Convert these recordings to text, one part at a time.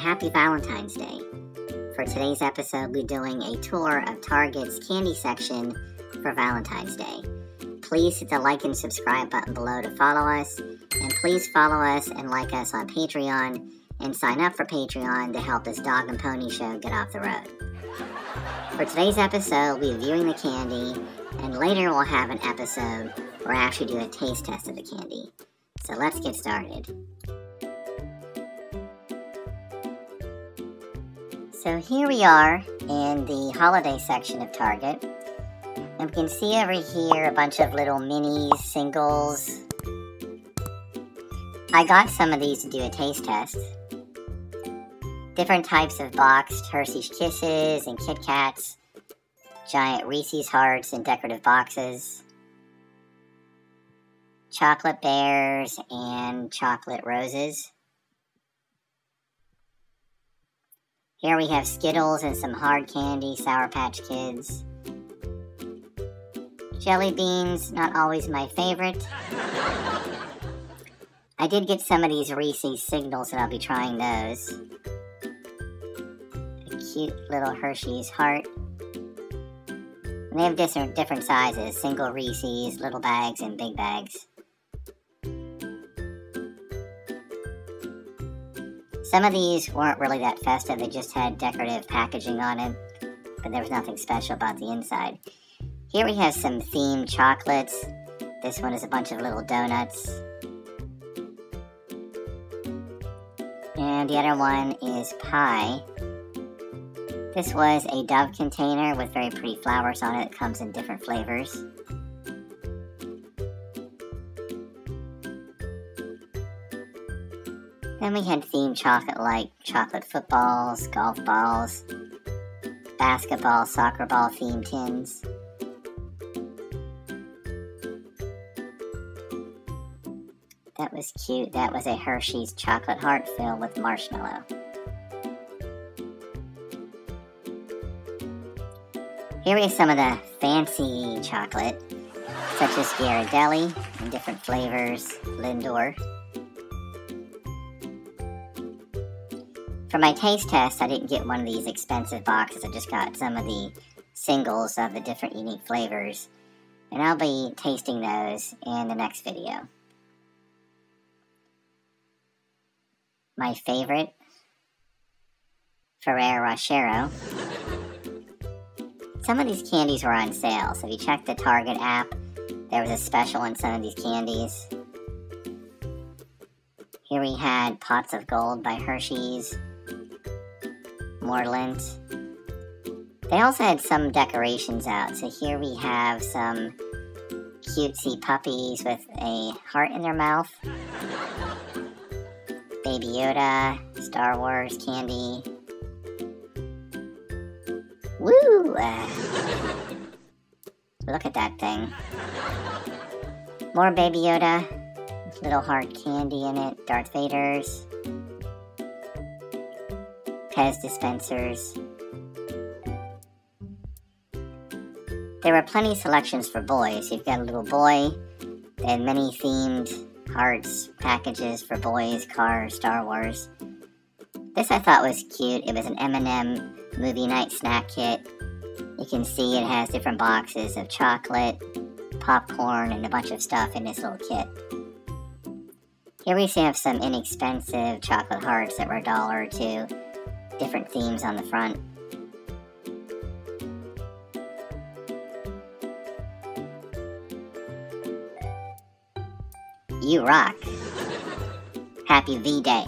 happy Valentine's Day. For today's episode, we're doing a tour of Target's candy section for Valentine's Day. Please hit the like and subscribe button below to follow us, and please follow us and like us on Patreon, and sign up for Patreon to help this dog and pony show get off the road. For today's episode, we'll be viewing the candy, and later we'll have an episode where I actually do a taste test of the candy. So let's get started. So here we are in the holiday section of Target, and we can see over here a bunch of little minis, singles. I got some of these to do a taste test. Different types of boxed Hershey's Kisses and Kit Kats, giant Reese's Hearts in decorative boxes, chocolate bears and chocolate roses. Here we have Skittles and some hard candy, Sour Patch Kids. Jelly beans, not always my favorite. I did get some of these Reese's Signals and I'll be trying those. A cute little Hershey's Heart. And they have different sizes, single Reese's, little bags, and big bags. Some of these weren't really that festive, they just had decorative packaging on it, but there was nothing special about the inside. Here we have some themed chocolates. This one is a bunch of little donuts. And the other one is pie. This was a Dove container with very pretty flowers on it that comes in different flavors. Then we had themed chocolate like chocolate footballs, golf balls, basketball, soccer ball themed tins. That was cute. That was a Hershey's chocolate heart filled with marshmallow. Here we have some of the fancy chocolate, such as Ghirardelli in different flavors, Lindor. For my taste test, I didn't get one of these expensive boxes. I just got some of the singles of the different unique flavors. And I'll be tasting those in the next video. My favorite, Ferrero Rocher. Some of these candies were on sale, so if you check the Target app, there was a special on some of these candies. Here we had Pots of Gold by Hershey's. More lint. They also had some decorations out, so here we have some cutesy puppies with a heart in their mouth. Baby Yoda, Star Wars candy. Woo! Look at that thing. More Baby Yoda, little heart candy in it, Darth Vader's. Pez dispensers. There were plenty of selections for boys. You've got a little boy. They had many themed hearts, packages for boys, cars, Star Wars. This I thought was cute. It was an M&M movie night snack kit. You can see it has different boxes of chocolate, popcorn, and a bunch of stuff in this little kit. Here we have some inexpensive chocolate hearts that were $1 or $2. Different themes on the front. You rock. Happy V-Day.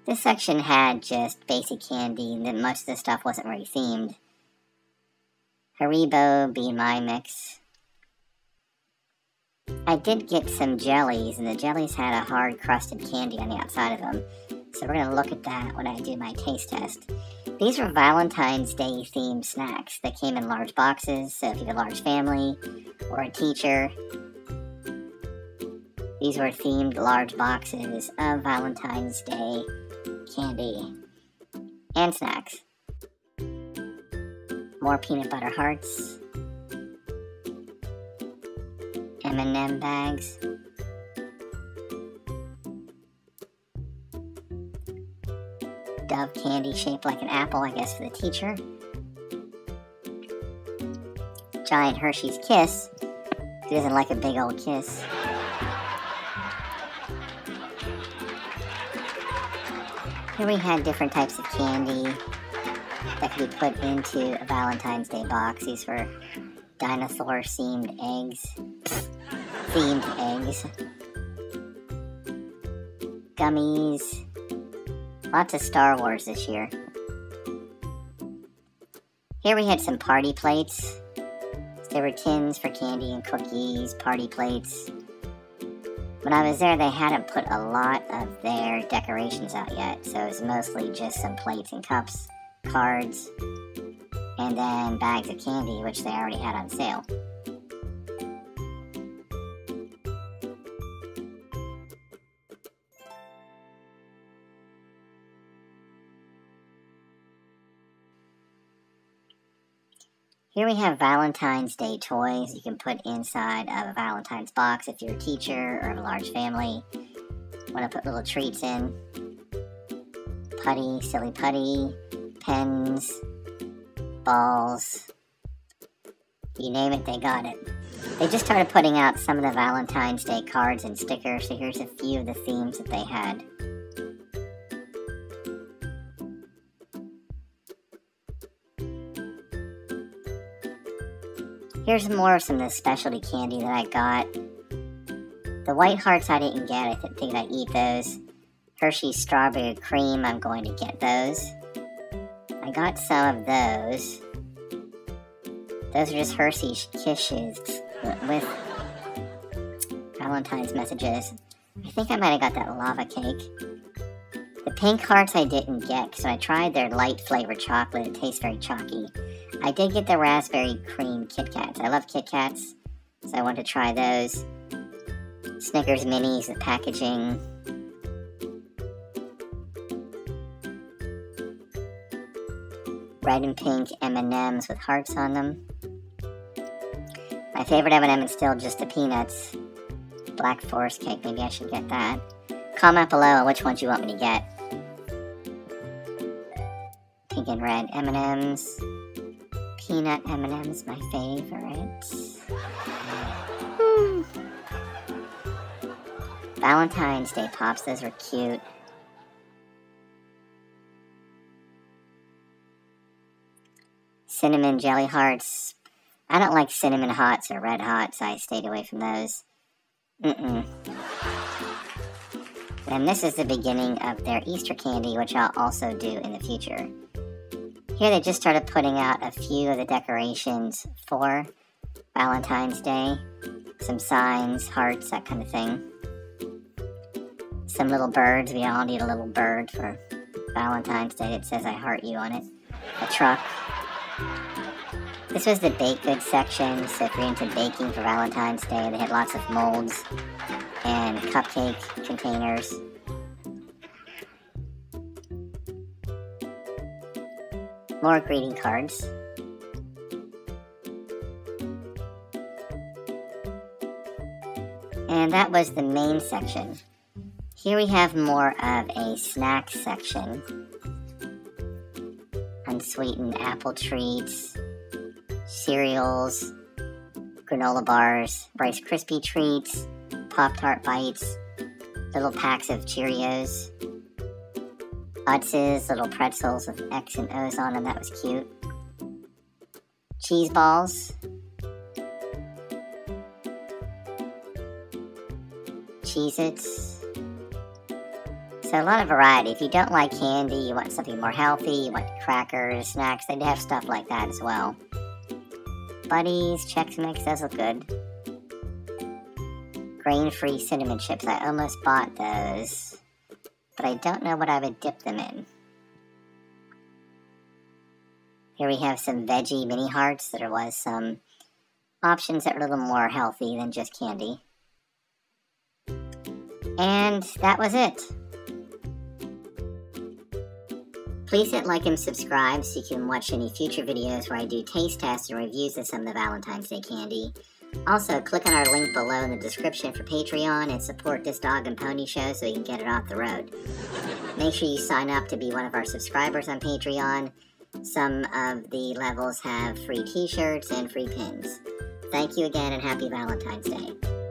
This section had just basic candy, and much of the stuff wasn't really themed. Haribo Be My Mix. I did get some jellies, and the jellies had a hard crusted candy on the outside of them. So we're going to look at that when I do my taste test. These were Valentine's Day themed snacks that came in large boxes, so if you have a large family or a teacher, these were themed large boxes of Valentine's Day candy and snacks. More peanut butter hearts. M&M bags. Dove candy shaped like an apple, I guess, for the teacher. Giant Hershey's Kiss. Who doesn't like a big old kiss? Here we had different types of candy that could be put into a Valentine's Day box. These were dinosaur-themed eggs. Gummies. Lots of Star Wars this year. Here we had some party plates. There were tins for candy and cookies, party plates. When I was there, they hadn't put a lot of their decorations out yet, so it was mostly just some plates and cups, cards, and then bags of candy, which they already had on sale. Here we have Valentine's Day toys you can put inside of a Valentine's box if you're a teacher or a large family. Want to put little treats in. Putty, silly putty, pens, balls. You name it, they got it. They just started putting out some of the Valentine's Day cards and stickers, so here's a few of the themes that they had. Here's more of some of the specialty candy that I got. The white hearts I didn't get. I think I'd eat those. Hershey's strawberry cream, I'm going to get those. I got some of those. Those are just Hershey's Kisses with Valentine's messages. I think I might have got that lava cake. The pink hearts I didn't get because when I tried their light flavored chocolate, it tastes very chalky. I did get the raspberry cream Kit Kats. I love Kit Kats, so I want to try those. Snickers Minis, the packaging. Red and pink M&Ms with hearts on them. My favorite M&M is still just the peanuts. Black Forest cake, maybe I should get that. Comment below on which ones you want me to get. Pink and red M&Ms. Peanut M&M's my favorite. Valentine's Day Pops, those were cute. Cinnamon Jelly Hearts. I don't like Cinnamon Hots or Red Hots, I stayed away from those. And this is the beginning of their Easter candy, which I'll also do in the future. Here they just started putting out a few of the decorations for Valentine's Day. Some signs, hearts, that kind of thing. Some little birds. We all need a little bird for Valentine's Day that says I heart you on it. A truck. This was the baked goods section, so if you're into baking for Valentine's Day, they had lots of molds and cupcake containers. More greeting cards. And that was the main section. Here we have more of a snack section. Unsweetened apple treats, cereals, granola bars, Rice Krispie treats, Pop-Tart bites, little packs of Cheerios, Utz's, little pretzels with X and O's on them, that was cute. Cheese balls. Cheez-Its. So a lot of variety. If you don't like candy, you want something more healthy, you want crackers, snacks, they'd have stuff like that as well. Buddies, Chex Mix, those look good. Grain-free cinnamon chips, I almost bought those, but I don't know what I would dip them in. Here we have some veggie mini hearts. There was some options that were a little more healthy than just candy. And that was it. Please hit like and subscribe so you can watch any future videos where I do taste tests and reviews of some of the Valentine's Day candy. Also, click on our link below in the description for Patreon and support this dog and pony show so we can get it off the road. Make sure you sign up to be one of our subscribers on Patreon. Some of the levels have free t-shirts and free pins. Thank you again and happy Valentine's Day.